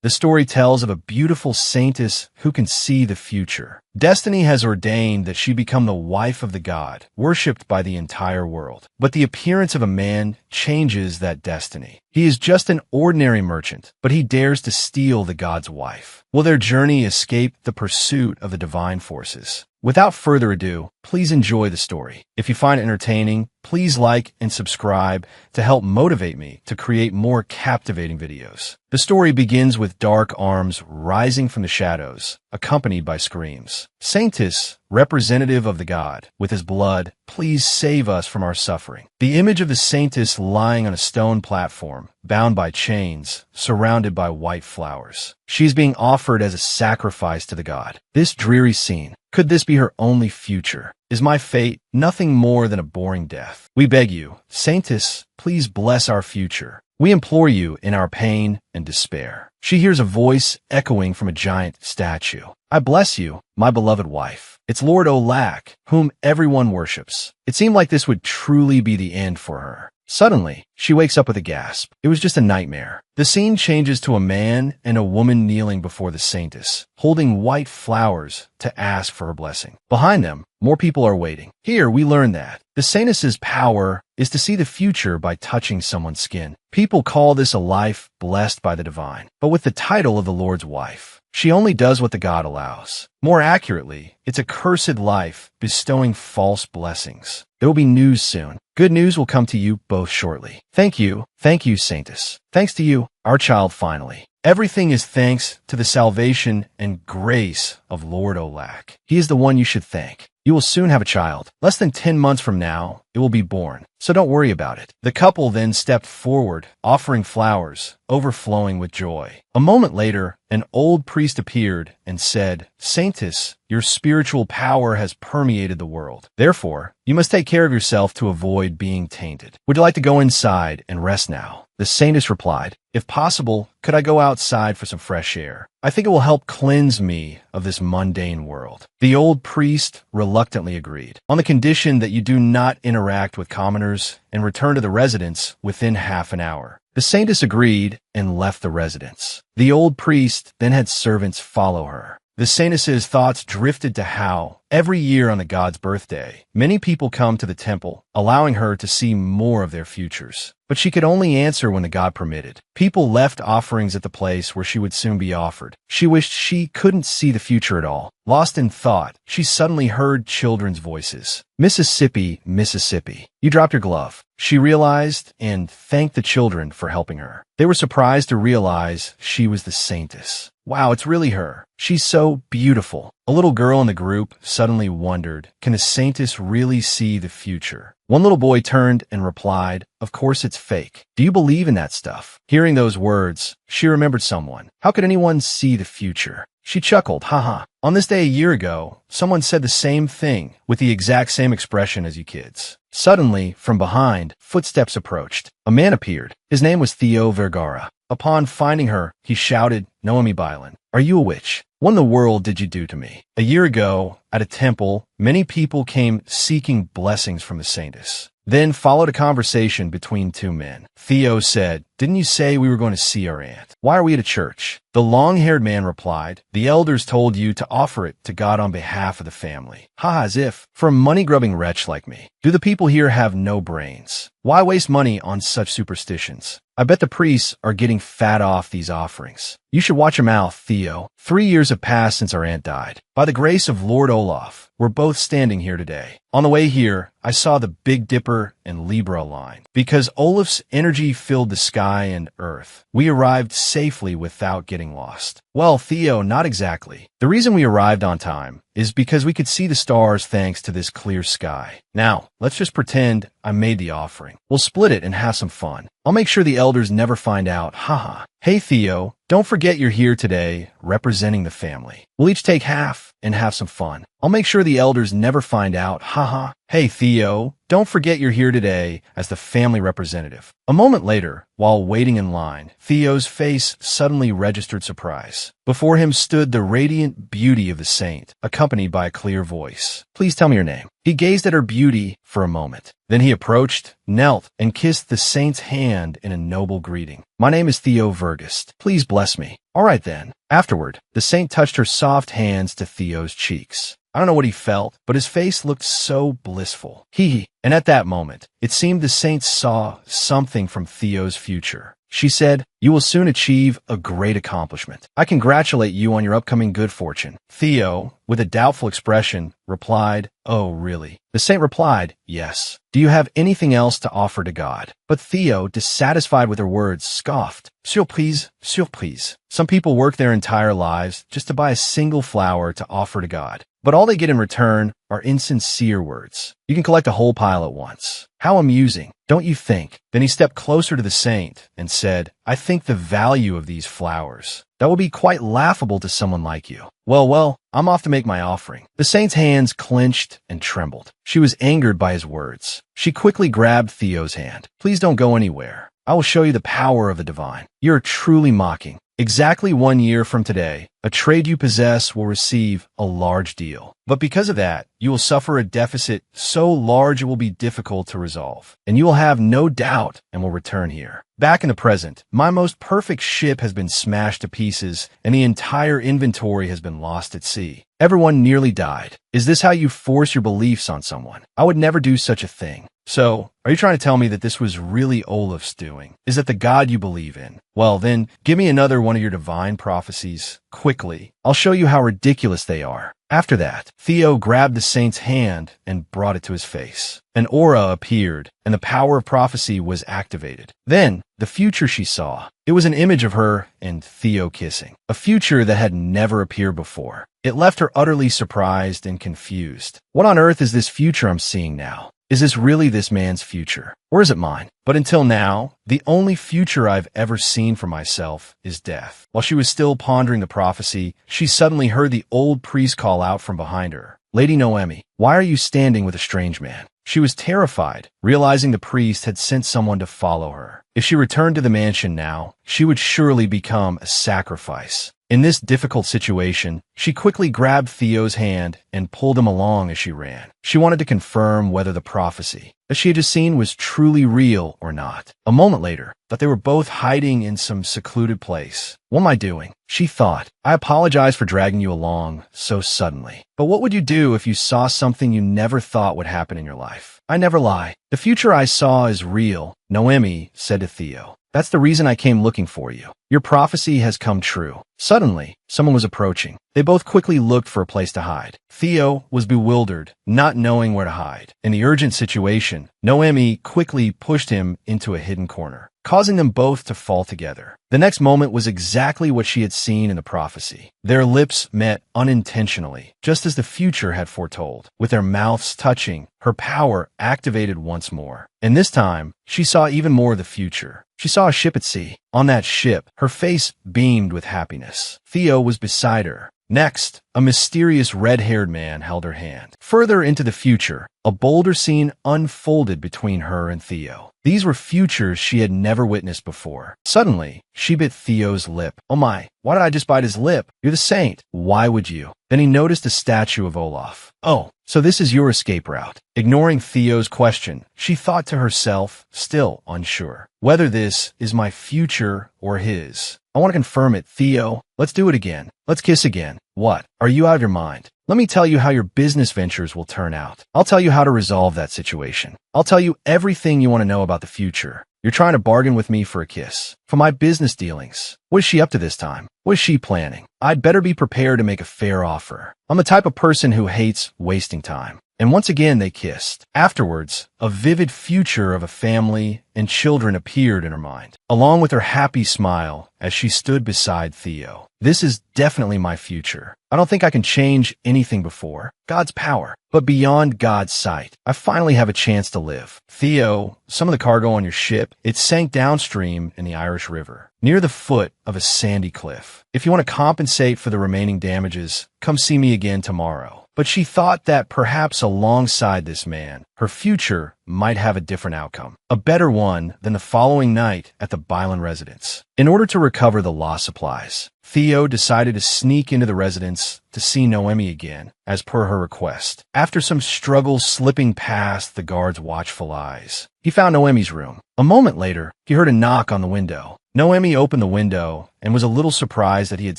The story tells of a beautiful saintess who can see the future. Destiny has ordained that she become the wife of the god, worshipped by the entire world. But the appearance of a man changes that destiny. He is just an ordinary merchant, but he dares to steal the god's wife. Will their journey escape the pursuit of the divine forces? Without further ado, please enjoy the story. If you find it entertaining, please like and subscribe to help motivate me to create more captivating videos. The story begins with dark arms rising from the shadows, accompanied by screams. Saintess, representative of the god, with his blood, please save us from our suffering. The image of the saintess lying on a stone platform, bound by chains, surrounded by white flowers. She is being offered as a sacrifice to the god. This dreary scene, could this be her only future? Is my fate nothing more than a boring death? We beg you, saintess, please bless our future. We implore you in our pain and despair. She hears a voice echoing from a giant statue. I bless you, my beloved wife. It's Lord Olak, whom everyone worships. It seemed like this would truly be the end for her. Suddenly, she wakes up with a gasp. It was just a nightmare. The scene changes to a man and a woman kneeling before the saintess, holding white flowers to ask for her blessing. Behind them, more people are waiting. Here, we learn that the saintess's power is to see the future by touching someone's skin. People call this a life blessed by the divine. But with the title of the Lord's wife, she only does what the god allows. More accurately, it's a cursed life bestowing false blessings. There will be news soon. Good news will come to you both shortly. Thank you, saintess. Thanks to you, our child finally. Everything is thanks to the salvation and grace of Lord Olak. He is the one you should thank. You will soon have a child. Less than 10 months from now, it will be born. So don't worry about it. The couple then stepped forward, offering flowers, overflowing with joy. A moment later, an old priest appeared and said, Saintess, your spiritual power has permeated the world. Therefore, you must take care of yourself to avoid being tainted. Would you like to go inside and rest now? The saintess replied, If possible, could I go outside for some fresh air? I think it will help cleanse me of this mundane world. The old priest reluctantly agreed, on the condition that you do not interact with commoners and return to the residence within half an hour. The saintess agreed and left the residence. The old priest then had servants follow her. The saintess's thoughts drifted to how, every year on the god's birthday, many people come to the temple, allowing her to see more of their futures. But she could only answer when the god permitted. People left offerings at the place where she would soon be offered. She wished she couldn't see the future at all. Lost in thought, she suddenly heard children's voices. Mississippi, Mississippi, you dropped your glove. She realized and thanked the children for helping her. They were surprised to realize she was the saintess. Wow, it's really her. She's so beautiful. A little girl in the group suddenly wondered, can a saintess really see the future? One little boy turned and replied, Of course it's fake. Do you believe in that stuff? Hearing those words, she remembered someone. How could anyone see the future? She chuckled, haha. On this day a year ago, someone said the same thing with the exact same expression as you kids. Suddenly, from behind, footsteps approached. A man appeared. His name was Theo Vergara. Upon finding her, he shouted, Noemi Bylan, are you a witch? What in the world did you do to me? A year ago, at a temple, many people came seeking blessings from the saintess. Then followed a conversation between two men. Theo said, Didn't you say we were going to see our aunt? Why are we at a church? The long-haired man replied, The elders told you to offer it to God on behalf of the family. Ha, as if, for a money-grubbing wretch like me. Do the people here have no brains? Why waste money on such superstitions? I bet the priests are getting fat off these offerings. You should watch your mouth, Theo. 3 years have passed since our aunt died. By the grace of Lord Olaf, we're both standing here today. On the way here, I saw the Big Dipper and Libra line. Because Olaf's energy filled the sky and earth, we arrived safely without getting lost. Well, Theo, not exactly. The reason we arrived on time is because we could see the stars thanks to this clear sky. Now, let's just pretend I made the offering. We'll split it and have some fun. I'll make sure the elders never find out. Haha. Hey, Theo, don't forget you're here today representing the family. We'll each take half and have some fun. I'll make sure the elders never find out. Haha. Hey, Theo, don't forget you're here today as the family representative. A moment later, while waiting in line, Theo's face suddenly registered surprise. Before him stood the radiant beauty of the saint, accompanied by a clear voice. "Please tell me your name." He gazed at her beauty for a moment. Then he approached, knelt, and kissed the saint's hand in a noble greeting. "My name is Theo Vergust. Please bless me." "All right then." Afterward, the saint touched her soft hands to Theo's cheeks. I don't know what he felt, but his face looked so blissful. And at that moment, it seemed the saint saw something from Theo's future. She said, "You will soon achieve a great accomplishment. I congratulate you on your upcoming good fortune." Theo, with a doubtful expression, replied, "Oh, really?" The saint replied, "Yes. Do you have anything else to offer to God?" But Theo, dissatisfied with her words, scoffed. "Surprise, surprise. Some people work their entire lives just to buy a single flower to offer to God. But all they get in return are insincere words. You can collect a whole pile at once. How amusing, don't you think?" Then he stepped closer to the saint and said, "I think the value of these flowers. That will be quite laughable to someone like you. Well, I'm off to make my offering." The saint's hands clenched and trembled. She was angered by his words. She quickly grabbed Theo's hand. "Please don't go anywhere. I will show you the power of the divine. You're truly mocking. Exactly 1 year from today, a trade you possess will receive a large deal. But because of that, you will suffer a deficit so large it will be difficult to resolve. And you will have no doubt and will return here. Back in the present, my most perfect ship has been smashed to pieces and the entire inventory has been lost at sea. Everyone nearly died. Is this how you force your beliefs on someone? I would never do such a thing. So, are you trying to tell me that this was really Olaf's doing? Is that the God you believe in? Well, then, give me another one of your divine prophecies, quickly. I'll show you how ridiculous they are." After that, Theo grabbed the saint's hand and brought it to his face. An aura appeared, and the power of prophecy was activated. Then, the future she saw. It was an image of her and Theo kissing. A future that had never appeared before. It left her utterly surprised and confused. What on earth is this future I'm seeing now? Is this really this man's future? Or is it mine? But until now, the only future I've ever seen for myself is death. While she was still pondering the prophecy, she suddenly heard the old priest call out from behind her, "Lady Noemi, why are you standing with a strange man?" She was terrified, realizing the priest had sent someone to follow her. If she returned to the mansion now, she would surely become a sacrifice. In this difficult situation, she quickly grabbed Theo's hand and pulled him along as she ran. She wanted to confirm whether the prophecy that she had just seen was truly real or not. A moment later, that they were both hiding in some secluded place. "What am I doing?" she thought. "I apologize for dragging you along so suddenly. But what would you do if you saw something you never thought would happen in your life? I never lie. The future I saw is real," Noemi said to Theo. "That's the reason I came looking for you. Your prophecy has come true." Suddenly, someone was approaching. They both quickly looked for a place to hide. Theo was bewildered, not knowing where to hide. In the urgent situation, Noemi quickly pushed him into a hidden corner, causing them both to fall together. The next moment was exactly what she had seen in the prophecy. Their lips met unintentionally, just as the future had foretold. With their mouths touching, her power activated once more. And this time, she saw even more of the future. She saw a ship at sea. On that ship, her face beamed with happiness. Theo was beside her. Next, a mysterious red-haired man held her hand. Further into the future, a bolder scene unfolded between her and Theo. These were futures she had never witnessed before. Suddenly, she bit Theo's lip. "Oh my, why did I just bite his lip? You're the saint. Why would you?" Then he noticed a statue of Olaf. "Oh, so this is your escape route." Ignoring Theo's question, she thought to herself, still unsure, whether this is my future or his. "I want to confirm it, Theo. Let's do it again. Let's kiss again." "What? Are you out of your mind? Let me tell you how your business ventures will turn out. I'll tell you how to resolve that situation. I'll tell you everything you want to know about the future. You're trying to bargain with me for a kiss. For my business dealings. What is she up to this time? What is she planning? I'd better be prepared to make a fair offer. I'm the type of person who hates wasting time." And once again they kissed. Afterwards, a vivid future of a family and children appeared in her mind, along with her happy smile as she stood beside Theo. "This is definitely my future. I don't think I can change anything before. God's power. But beyond God's sight, I finally have a chance to live." "Theo, some of the cargo on your ship, it sank downstream in the Irish River, near the foot of a sandy cliff. If you want to compensate for the remaining damages, come see me again tomorrow. but she thought that perhaps alongside this man, her future might have a different outcome, a better one than the following night at the Bylan residence. In order to recover the lost supplies, Theo decided to sneak into the residence to see Noemi again, as per her request. After some struggle slipping past the guard's watchful eyes, he found Noemi's room. A moment later, he heard a knock on the window. Noemi opened the window and was a little surprised that he had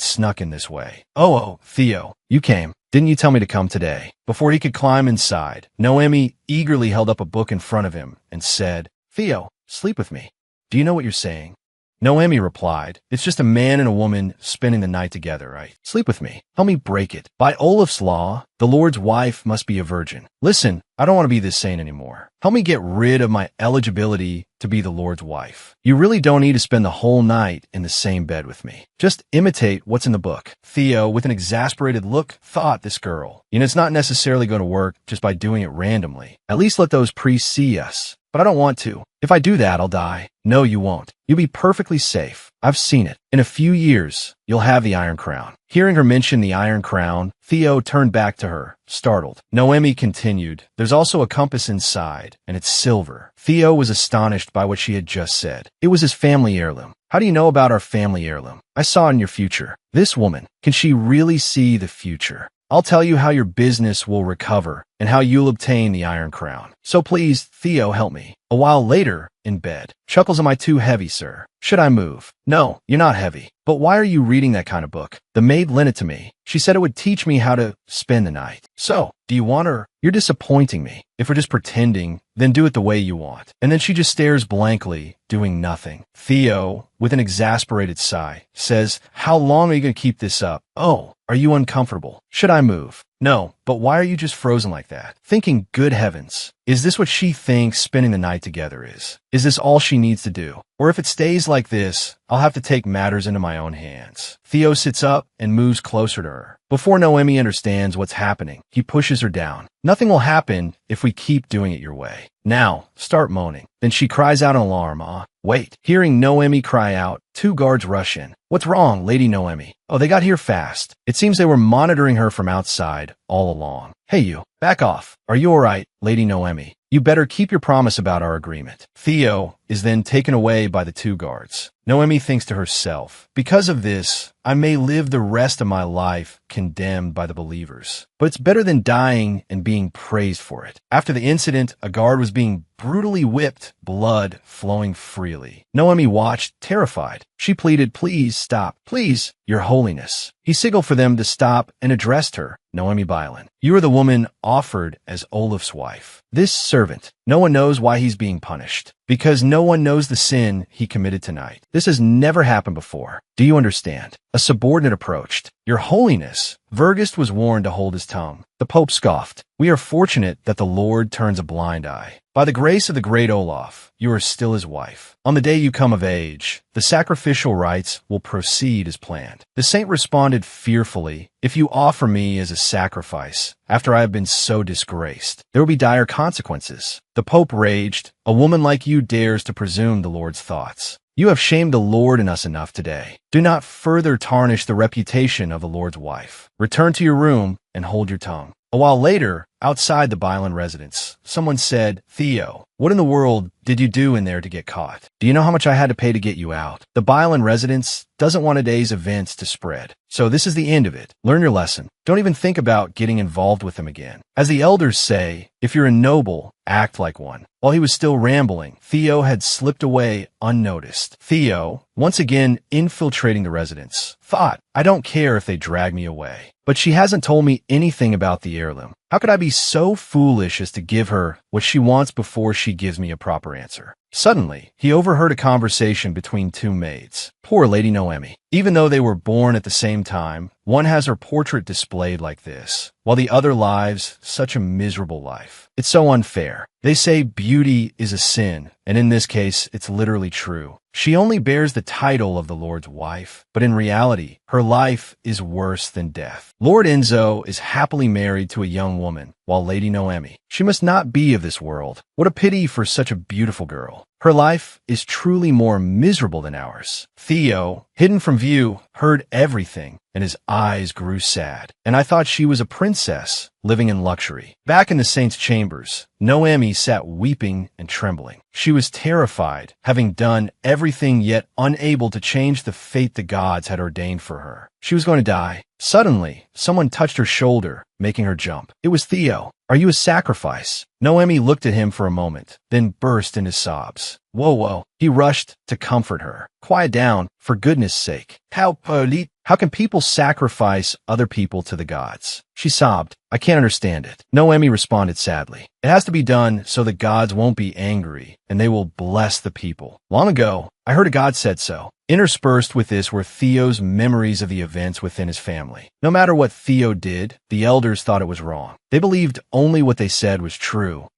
snuck in this way. Oh, Theo, you came. Didn't you tell me to come today? Before he could climb inside, Noemi eagerly held up a book in front of him and said, Theo, sleep with me. Do you know what you're saying? Noemi replied, it's just a man and a woman spending the night together, right? Sleep with me. Help me break it. By Olaf's law, the Lord's wife must be a virgin. Listen, I don't want to be this saint anymore. Help me get rid of my eligibility to be the Lord's wife. You really don't need to spend the whole night in the same bed with me. Just imitate what's in the book. Theo, with an exasperated look, thought this girl. It's not necessarily going to work just by doing it randomly. At least let those priests see us. But I don't want to. If I do that, I'll die. No, you won't. You'll be perfectly safe. I've seen it. In a few years, you'll have the Iron Crown. Hearing her mention the Iron Crown, Theo turned back to her, startled. Noemi continued, there's also a compass inside, and it's silver. Theo was astonished by what she had just said. It was his family heirloom. How do you know about our family heirloom? I saw in your future. This woman, can she really see the future? I'll tell you how your business will recover and how you'll obtain the Iron Crown. So please, Theo, help me. A while later, in bed. Chuckles, am I too heavy, sir? Should I move? No, you're not heavy. But why are you reading that kind of book? The maid lent it to me. She said it would teach me how to spend the night. So, do you want her? You're disappointing me. If we're just pretending, then do it the way you want. And then she just stares blankly, doing nothing. Theo, with an exasperated sigh, says, how long are you going to keep this up? Oh, are you uncomfortable? Should I move? No, but why are you just frozen like that? Thinking, good heavens, is this what she thinks spending the night together is? Is this all she needs to do? Or if it stays like this, I'll have to take matters into my own hands. Theo sits up and moves closer to her. Before Noemi understands what's happening, he pushes her down. Nothing will happen if we keep doing it your way. Now, start moaning. Then she cries out in alarm. Wait. Hearing Noemi cry out, 2 guards rush in. What's wrong, Lady Noemi? Oh, they got here fast. It seems they were monitoring her from outside all along. Hey, you. Back off. Are you all right, Lady Noemi? You better keep your promise about our agreement. Theo is then taken away by the 2 guards. Noemi thinks to herself, because of this, I may live the rest of my life condemned by the believers. But it's better than dying and being praised for it. After the incident, a guard was being brutally whipped, blood flowing freely. Noemi watched, terrified. She pleaded, please stop. Please, Your Holiness. He signaled for them to stop and addressed her, Noemi Bylan. You are the woman offered as Olaf's wife. This servant, no one knows why he's being punished. Because no one knows the sin he committed tonight. This has never happened before. Do you understand? A subordinate approached. Your Holiness. Vergist was warned to hold his tongue. The Pope scoffed. We are fortunate that the Lord turns a blind eye. By the grace of the great Olaf, you are still his wife. On the day you come of age, the sacrificial rites will proceed as planned. The saint responded fearfully, if you offer me as a sacrifice, after I have been so disgraced, there will be dire consequences. The Pope raged, a woman like you dares to presume the Lord's thoughts. You have shamed the Lord in us enough today. Do not further tarnish the reputation of the Lord's wife. Return to your room and hold your tongue. A while later, outside the Bylan residence, someone said, Theo, what in the world did you do in there to get caught? Do you know how much I had to pay to get you out? The Bylan residence doesn't want today's events to spread. So this is the end of it. Learn your lesson. Don't even think about getting involved with them again. As the elders say, if you're a noble, act like one. While he was still rambling, Theo had slipped away unnoticed. Theo, once again infiltrating the residence, thought, I don't care if they drag me away. But she hasn't told me anything about the heirloom. How could I be so foolish as to give her what she wants before she gives me a proper answer? Suddenly, he overheard a conversation between 2 maids. Poor Lady Noemi. Even though they were born at the same time, one has her portrait displayed like this, while the other lives such a miserable life. It's so unfair. They say beauty is a sin, and in this case, it's literally true. She only bears the title of the Lord's wife, but in reality, her life is worse than death. Lord Enzo is happily married to a young woman, while Lady Noemi, she must not be of this world. What a pity for such a beautiful girl. Her life is truly more miserable than ours. Theo, hidden from view, heard everything, and his eyes grew sad. And I thought she was a princess, living in luxury. Back in the saint's chambers, Noemi sat weeping and trembling. She was terrified, having done everything yet unable to change the fate the gods had ordained for her. She was going to die. Suddenly, someone touched her shoulder, making her jump. It was Theo. Are you a sacrifice? Noemi looked at him for a moment, then burst into sobs. Whoa, whoa. He rushed to comfort her. Quiet down, for goodness sake. How can people sacrifice other people to the gods? She sobbed. I can't understand it. Noemi responded sadly. It has to be done so the gods won't be angry, and they will bless the people. Long ago, I heard a god said so. Interspersed with this were Theo's memories of the events within his family. No matter what Theo did, the elders thought it was wrong. They believed only what they said was true.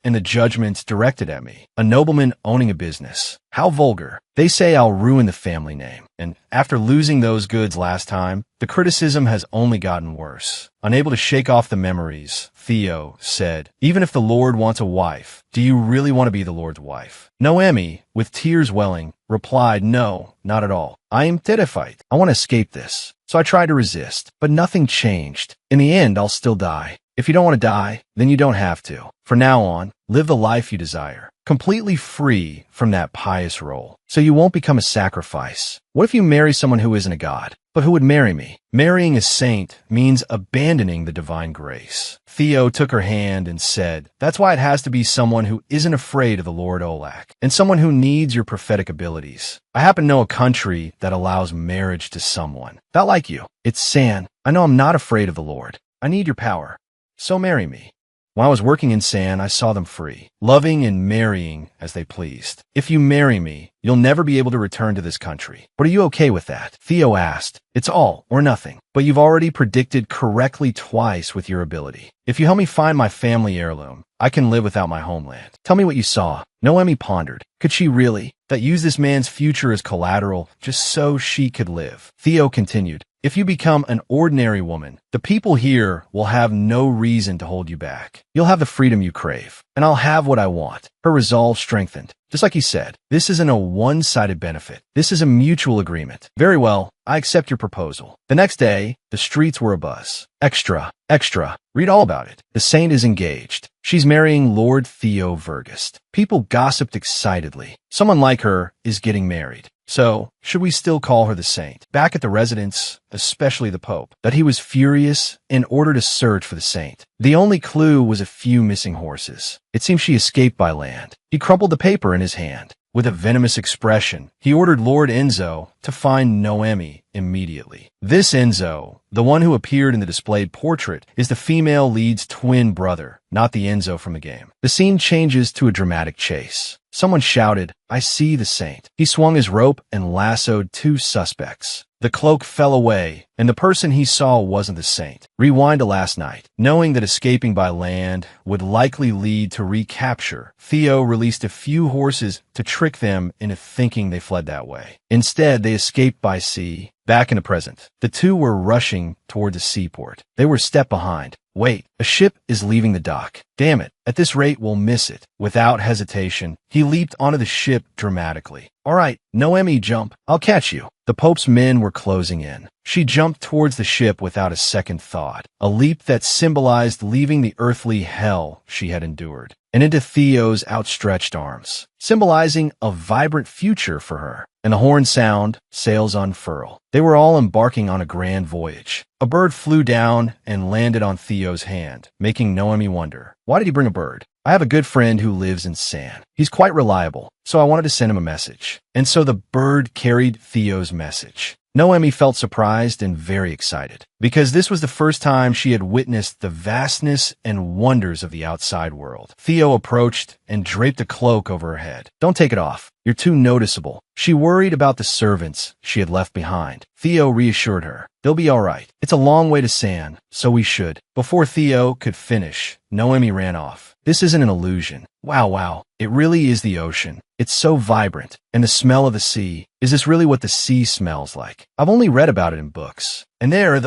And the judgments directed at me. A nobleman owning a business. How vulgar. They say I'll ruin the family name. And after losing those goods last time, the criticism has only gotten worse. Unable to shake off the memories, Theo said, even if the Lord wants a wife, do you really want to be the Lord's wife? Noemi, with tears welling, replied, no, not at all. I am terrified. I want to escape this. So I tried to resist, but nothing changed. In the end, I'll still die. If you don't want to die, then you don't have to. From now on, live the life you desire, completely free from that pious role, so you won't become a sacrifice. What if you marry someone who isn't a god, but who would marry me? Marrying a saint means abandoning the divine grace. Theo took her hand and said, that's why it has to be someone who isn't afraid of the Lord Olak, and someone who needs your prophetic abilities. I happen to know a country that allows marriage to someone. Not like you. It's San. I know I'm not afraid of the Lord. I need your power. So marry me. When I was working in San, I saw them free, loving and marrying as they pleased. If you marry me, you'll never be able to return to this country. But are you okay with that? Theo asked. It's all or nothing. But you've already predicted correctly twice with your ability. If you help me find my family heirloom, I can live without my homeland. Tell me what you saw. Noemi pondered. Could she really? That use this man's future as collateral just so she could live. Theo continued. If you become an ordinary woman, the people here will have no reason to hold you back. You'll have the freedom you crave, and I'll have what I want. Her resolve strengthened. Just like he said, this isn't a one-sided benefit. This is a mutual agreement. Very well, I accept your proposal. The next day, the streets were abuzz. Extra, extra. Read all about it. The saint is engaged. She's marrying Lord Theo Vergist. People gossiped excitedly. Someone like her is getting married. So, should we still call her the saint? Back at the residence, especially the Pope, that he was furious and ordered a search for the saint. The only clue was a few missing horses. It seemed she escaped by land. He crumpled the paper in his hand. With a venomous expression, he ordered Lord Enzo to find Noemi immediately. This Enzo, the one who appeared in the displayed portrait, is the female lead's twin brother, not the Enzo from the game. The scene changes to a dramatic chase. Someone shouted, I see the saint. He swung his rope and lassoed two suspects. The cloak fell away, and the person he saw wasn't the saint. Rewind to last night. Knowing that escaping by land would likely lead to recapture, Theo released a few horses to trick them into thinking they fled that way. Instead, they escaped by sea. Back in the present, the two were rushing toward the seaport. They were a step behind. Wait, a ship is leaving the dock. Damn it, at this rate we'll miss it. Without hesitation, he leaped onto the ship dramatically. All right, Noemi, jump. I'll catch you. The Pope's men were closing in. She jumped towards the ship without a second thought, a leap that symbolized leaving the earthly hell she had endured, and into Theo's outstretched arms, symbolizing a vibrant future for her. And the horn sound, sails unfurl. They were all embarking on a grand voyage. A bird flew down and landed on Theo's hand, making Noemi wonder, why did he bring a bird? I have a good friend who lives in San. He's quite reliable, so I wanted to send him a message. And so the bird carried Theo's message. Noemi felt surprised and very excited, because this was the first time she had witnessed the vastness and wonders of the outside world. Theo approached and draped a cloak over her head. Don't take it off. You're too noticeable. She worried about the servants she had left behind. Theo reassured her. They'll be all right. It's a long way to San, so we should. Before Theo could finish, Noemi ran off. This isn't an illusion. Wow. It really is the ocean. It's so vibrant. And the smell of the sea. Is this really what the sea smells like? I've only read about it in books. And there are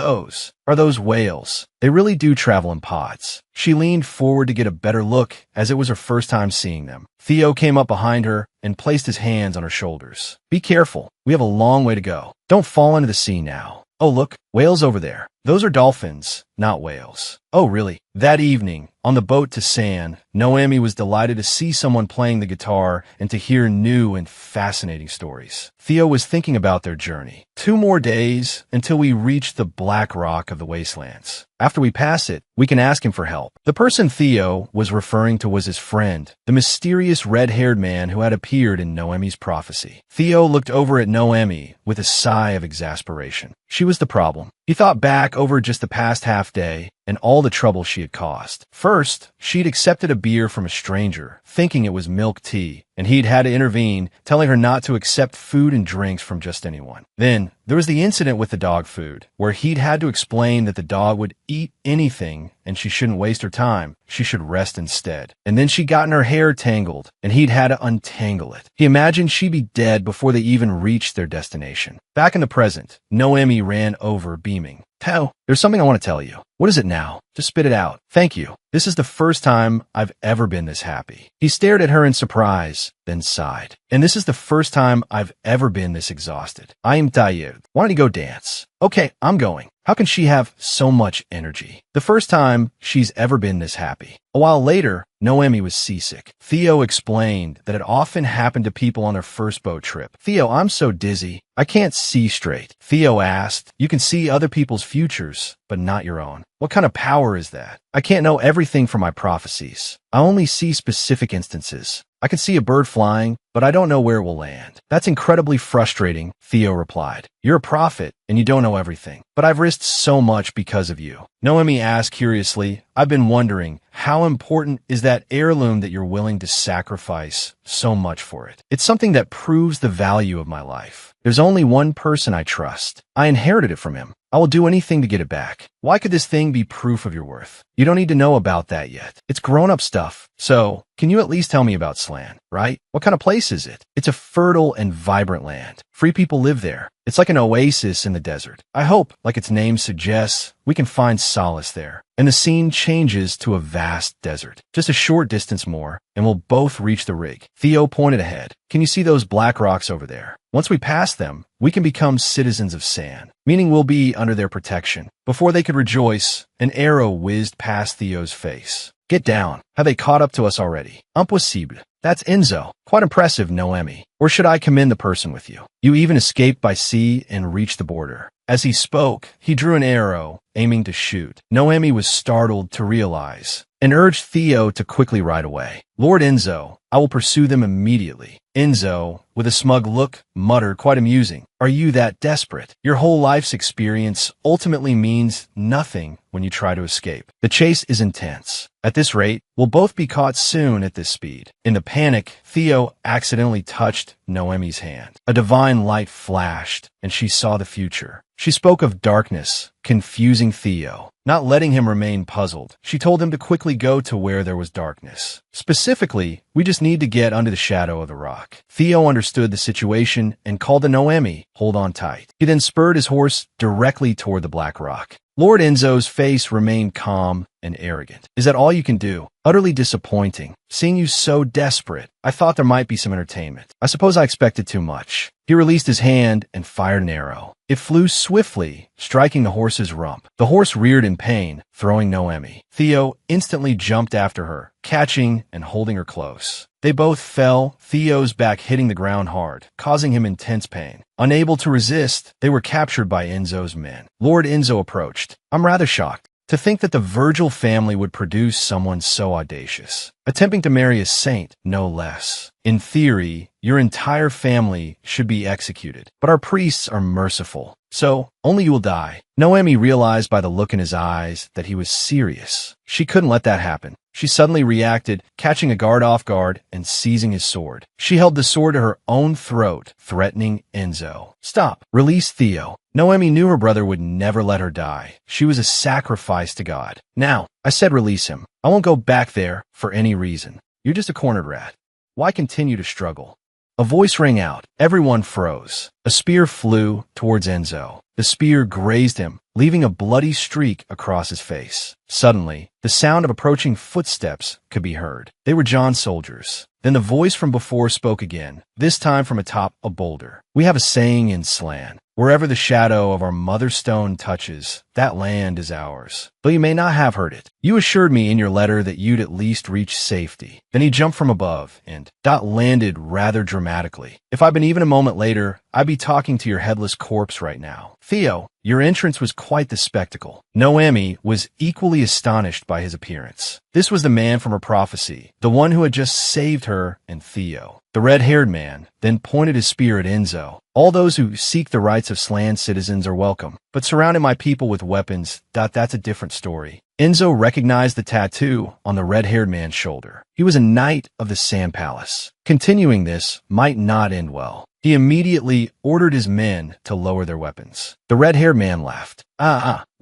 those whales. They really do travel in pods. She leaned forward to get a better look, as it was her first time seeing them. Theo came up behind her and placed his hands on her shoulders. Be careful. We have a long way to go. Don't fall into the sea now. Oh, look, whales over there. Those are dolphins, not whales. Oh, really? That evening, on the boat to San, Noemi was delighted to see someone playing the guitar and to hear new and fascinating stories. Theo was thinking about their journey. 2 more days until we reach the black rock of the wastelands. After we pass it, we can ask him for help. The person Theo was referring to was his friend, the mysterious red-haired man who had appeared in Noemi's prophecy. Theo looked over at Noemi with a sigh of exasperation. She was the problem. He thought back over just the past half day and all the trouble she had caused. First, she'd accepted a beer from a stranger, thinking it was milk tea, and he'd had to intervene, telling her not to accept food and drinks from just anyone. Then, there was the incident with the dog food, where he'd had to explain that the dog would eat anything and she shouldn't waste her time. She should rest instead. And then she'd gotten her hair tangled, and he'd had to untangle it. He imagined she'd be dead before they even reached their destination. Back in the present, Noemi ran over, beaming. Tao, there's something I want to tell you. What is it now? Just spit it out. Thank you. This is the first time I've ever been this happy. He stared at her in surprise, then sighed. And this is the first time I've ever been this exhausted. I am tired. Why don't you go dance? Okay, I'm going. How can she have so much energy? The first time she's ever been this happy. A while later, Noemi was seasick. Theo explained that it often happened to people on their first boat trip. Theo, I'm so dizzy. I can't see straight. Theo asked, you can see other people's futures, but not your own. What kind of power is that? I can't know everything from my prophecies. I only see specific instances. I can see a bird flying, but I don't know where it will land. That's incredibly frustrating, Theo replied. You're a prophet, and you don't know everything. But I've risked so much because of you. Noemi asked curiously, I've been wondering, how important is that heirloom that you're willing to sacrifice so much for it? It's something that proves the value of my life. There's only one person I trust. I inherited it from him. I will do anything to get it back. Why could this thing be proof of your worth? You don't need to know about that yet. It's grown-up stuff. So, can you at least tell me about Slan, right? What kind of place is it? It's a fertile and vibrant land. Free people live there. It's like an oasis in the desert. I hope, like its name suggests, we can find solace there. And the scene changes to a vast desert. Just a short distance more, and we'll both reach the rig. Theo pointed ahead. Can you see those black rocks over there? Once we pass them, we can become citizens of San, meaning we'll be under their protection. Before they could rejoice, an arrow whizzed past Theo's face. Get down. Have they caught up to us already? Impossible. That's Enzo. Quite impressive, Noemi. Or should I commend the person with you? You even escaped by sea and reached the border. As he spoke, he drew an arrow, aiming to shoot. Noemi was startled to realize, and urged Theo to quickly ride away. Lord Enzo, I will pursue them immediately. Enzo, with a smug look, muttered, quite amusing. Are you that desperate? Your whole life's experience ultimately means nothing when you try to escape. The chase is intense. At this rate, we'll both be caught soon at this speed. In the panic, Theo accidentally touched Noemi's hand. A divine light flashed, and she saw the future. She spoke of darkness, confusing Theo, not letting him remain puzzled. She told him to quickly go to where there was darkness. Specifically, we just need to get under the shadow of the rock. Theo understood the situation and called to Noemi, hold on tight. He then spurred his horse directly toward the black rock. Lord Enzo's face remained calm and arrogant. Is that all you can do? Utterly disappointing. Seeing you so desperate, I thought there might be some entertainment. I suppose I expected too much. He released his hand and fired an arrow. It flew swiftly, striking the horse's rump. The horse reared in pain, throwing Noemi. Theo instantly jumped after her, catching and holding her close. They both fell, Theo's back hitting the ground hard, causing him intense pain. Unable to resist, they were captured by Enzo's men. Lord Enzo approached. I'm rather shocked. To think that the Virgil family would produce someone so audacious. Attempting to marry a saint, no less. In theory, your entire family should be executed, but our priests are merciful, so only you will die. Noemi realized by the look in his eyes that he was serious. She couldn't let that happen. She suddenly reacted, catching a guard off guard and seizing his sword. She held the sword to her own throat, threatening Enzo. Stop. Release Theo. Noemi knew her brother would never let her die. She was a sacrifice to God. Now, I said release him. I won't go back there for any reason. You're just a cornered rat. Why continue to struggle? A voice rang out. Everyone froze. A spear flew towards Enzo. The spear grazed him, leaving a bloody streak across his face. Suddenly, the sound of approaching footsteps could be heard. They were John's soldiers. Then the voice from before spoke again, this time from atop a boulder. We have a saying in slang. Wherever the shadow of our mother stone touches, that land is ours. Though you may not have heard it, you assured me in your letter that you'd at least reach safety. Then he jumped from above and landed rather dramatically. If I'd been even a moment later, I'd be talking to your headless corpse right now. Theo, your entrance was quite the spectacle. Noemi was equally astonished by his appearance. This was the man from her prophecy, the one who had just saved her and Theo. The red-haired man then pointed his spear at Enzo. All those who seek the rights of Slan citizens are welcome, but surrounding my people with weapons, that's a different story. Enzo recognized the tattoo on the red-haired man's shoulder. He was a knight of the Sand Palace. Continuing this might not end well. He immediately ordered his men to lower their weapons. The red-haired man laughed.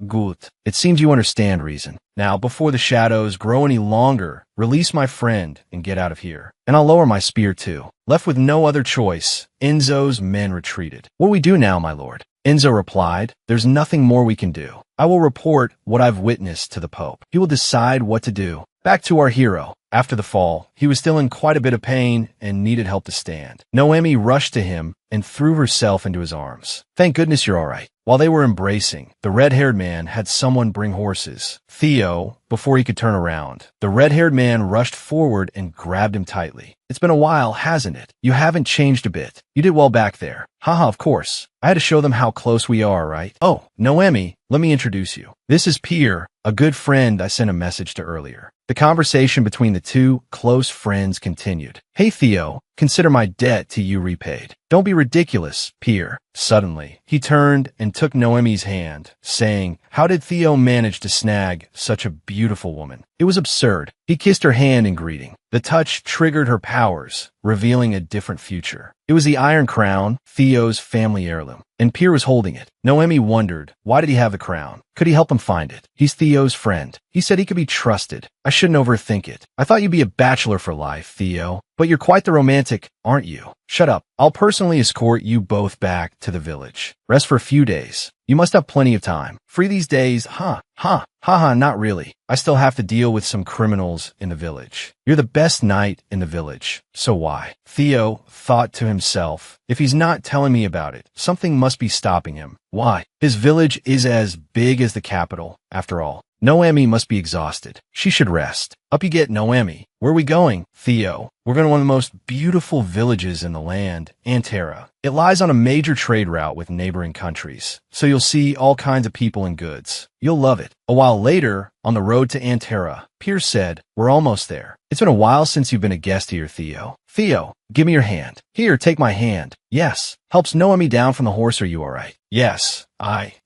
Good. It seems you understand reason. Now, before the shadows grow any longer, release my friend and get out of here. And I'll lower my spear too. Left with no other choice, Enzo's men retreated. What do we do now, my lord? Enzo replied, there's nothing more we can do. I will report what I've witnessed to the Pope. He will decide what to do. Back to our hero. After the fall, he was still in quite a bit of pain and needed help to stand. Noemi rushed to him and threw herself into his arms. Thank goodness you're all right. While they were embracing, the red-haired man had someone bring horses. Theo, before he could turn around, the red-haired man rushed forward and grabbed him tightly. It's been a while, hasn't it? You haven't changed a bit. You did well back there. Haha, of course. I had to show them how close we are, right? Oh, Noemi, let me introduce you. This is Pierre, a good friend I sent a message to earlier. The conversation between the two close friends continued. Hey Theo, consider my debt to you repaid. Don't be ridiculous, Pierre. Suddenly, he turned and took Noemi's hand, saying, how did Theo manage to snag such a beautiful woman? It was absurd. He kissed her hand in greeting. The touch triggered her powers, revealing a different future. It was the Iron Crown, Theo's family heirloom, and Pierre was holding it. Noemi wondered, why did he have the crown? Could he help him find it? He's Theo's friend. He said he could be trusted. I shouldn't overthink it. I thought you'd be a bachelor for life, Theo. But you're quite the romantic, aren't you? Shut up. I'll personally escort you both back to the village. Rest for a few days. You must have plenty of time. Free these days, not really. I still have to deal with some criminals in the village. You're the best knight in the village, so why? Theo thought to himself, if he's not telling me about it, something must be stopping him. Why? His village is as big as the capital, after all. Noemi must be exhausted. She should rest. Up you get, Noemi. Where are we going? Theo. We're going to one of the most beautiful villages in the land, Antera. It lies on a major trade route with neighboring countries, so you'll see all kinds of people and goods. You'll love it. A while later, on the road to Antera, Pierce said, we're almost there. It's been a while since you've been a guest here, Theo. Theo, give me your hand. Here, take my hand. Yes. Helps Noemi down from the horse. Are you all right? Yes.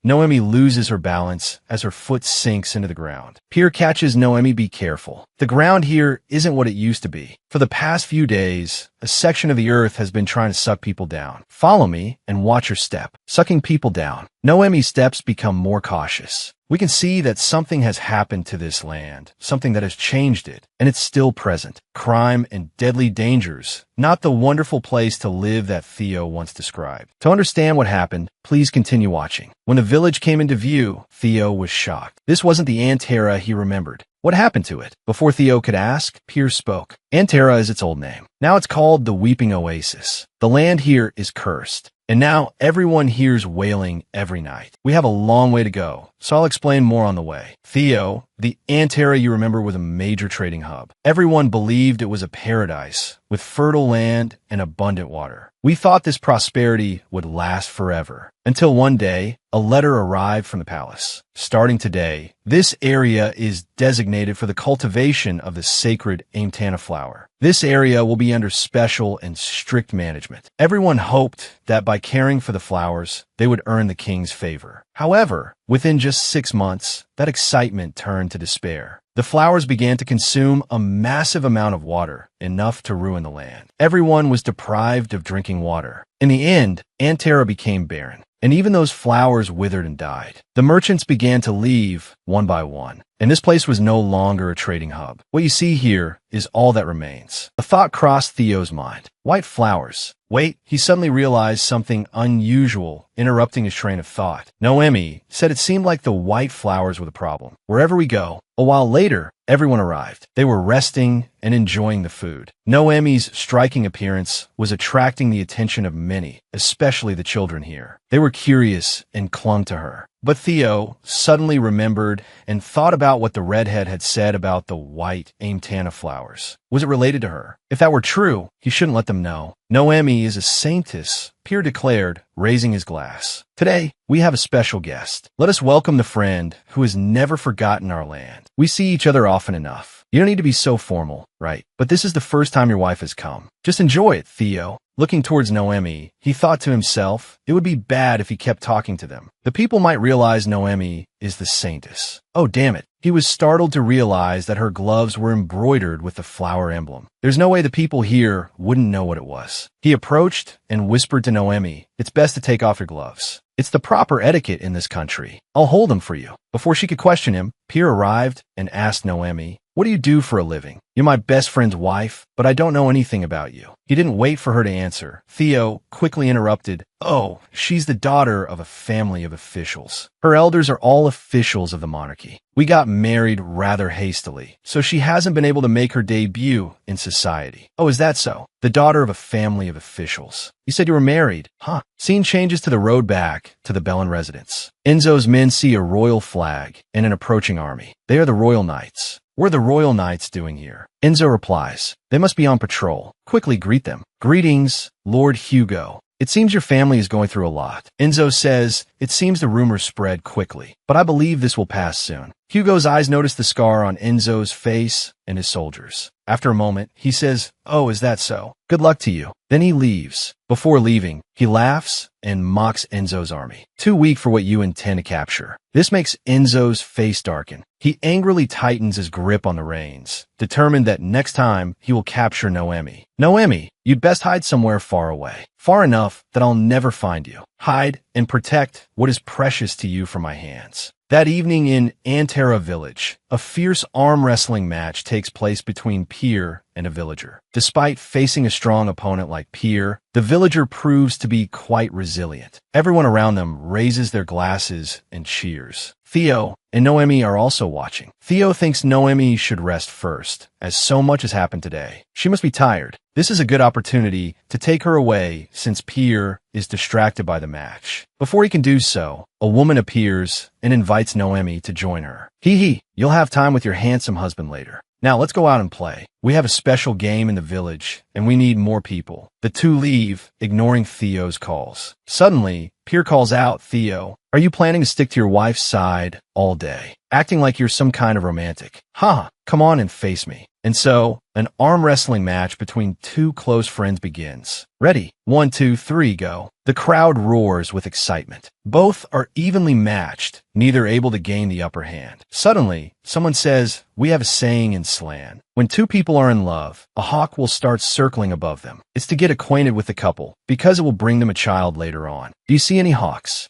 Noemi loses her balance as her foot sinks into the ground. Pierre catches Noemi. Be careful. The ground here isn't what it used to be. For the past few days, a section of the earth has been trying to suck people down. Follow me and watch your step. Sucking people down. Noemi's steps become more cautious. We can see that something has happened to this land, something that has changed it, and it's still present. Crime and deadly dangers, not the wonderful place to live that Theo once described. To understand what happened, please continue watching. When the village came into view, Theo was shocked. This wasn't the Antera he remembered. What happened to it? Before Theo could ask, Pierce spoke. Antera is its old name. Now it's called the Weeping Oasis. The land here is cursed. And now everyone hears wailing every night. We have a long way to go, so I'll explain more on the way. Theo, the Antera you remember was a major trading hub. Everyone believed it was a paradise with fertile land and abundant water. We thought this prosperity would last forever, until one day, a letter arrived from the palace. Starting today, this area is designated for the cultivation of the sacred Amtana flower. This area will be under special and strict management. Everyone hoped that by caring for the flowers, they would earn the king's favor. However, within just 6 months, that excitement turned to despair. The flowers began to consume a massive amount of water, enough to ruin the land. Everyone was deprived of drinking water. In the end, Antera became barren. and even those flowers withered and died. The merchants began to leave, one by one, and this place was no longer a trading hub. What you see here is all that remains. A thought crossed Theo's mind. White flowers. Wait, he suddenly realized something unusual, interrupting his train of thought. Noemi said it seemed like the white flowers were the problem. Wherever we go. A while later, everyone arrived. They were resting and enjoying the food. Noemi's striking appearance was attracting the attention of many, especially the children here. They were curious and clung to her. But Theo suddenly remembered and thought about what the redhead had said about the white Amtana flowers. Was it related to her? If that were true, he shouldn't let them know. Noemi is a saintess, Pierre declared, raising his glass. Today, we have a special guest. Let us welcome the friend who has never forgotten our land. We see each other often enough. You don't need to be so formal, right? But this is the first time your wife has come. Just enjoy it, Theo. Looking towards Noemi, he thought to himself, it would be bad if he kept talking to them. The people might realize Noemi is the saintess. Oh, damn it. He was startled to realize that her gloves were embroidered with the flower emblem. There's no way the people here wouldn't know what it was. He approached and whispered to Noemi, it's best to take off your gloves. It's the proper etiquette in this country. I'll hold them for you. Before she could question him, Pierre arrived and asked Noemi, what do you do for a living? You're my best friend's wife, but I don't know anything about you. He didn't wait for her to answer. Theo quickly interrupted. Oh, she's the daughter of a family of officials. Her elders are all officials of the monarchy. We got married rather hastily, so she hasn't been able to make her debut in society. Oh, is that so? The daughter of a family of officials. You said you were married, huh? Scene changes to the road back to the Bellin residence. Enzo's men see a royal flag and an approaching army. They are the royal knights. What are the royal knights doing here? Enzo replies, they must be on patrol. Quickly greet them. Greetings, Lord Hugo. It seems your family is going through a lot. Enzo says, it seems the rumors spread quickly, but I believe this will pass soon. Hugo's eyes notice the scar on Enzo's face and his soldiers. After a moment, he says, oh, is that so? Good luck to you. Then he leaves. Before leaving, he laughs and mocks Enzo's army. Too weak for what you intend to capture. This makes Enzo's face darken. He angrily tightens his grip on the reins, determined that next time he will capture Noemi. Noemi, you'd best hide somewhere far away. Far enough that I'll never find you. Hide and protect what is precious to you from my hands. That evening in Antera village, a fierce arm wrestling match takes place between Pierre and a villager. Despite facing a strong opponent like Pierre, the villager proves to be quite resilient. Everyone around them raises their glasses and cheers. Theo and Noemi are also watching. Theo thinks Noemi should rest first, as so much has happened today. She must be tired. This is a good opportunity to take her away since Pierre is distracted by the match. Before he can do so, a woman appears and invites Noemi to join her. Hee, you'll have time with your handsome husband later. Now let's go out and play. We have a special game in the village, and we need more people. The two leave, ignoring Theo's calls. Suddenly, Pierre calls out, Theo, are you planning to stick to your wife's side all day? Acting like you're some kind of romantic. Come on and face me. And so, an arm wrestling match between two close friends begins. Ready? 1, 2, 3, go. The crowd roars with excitement. Both are evenly matched, neither able to gain the upper hand. Suddenly, someone says, we have a saying in slang. When two people are in love, a hawk will start circling above them. It's to get acquainted with the couple, because it will bring them a child later on. Do you see any hawks?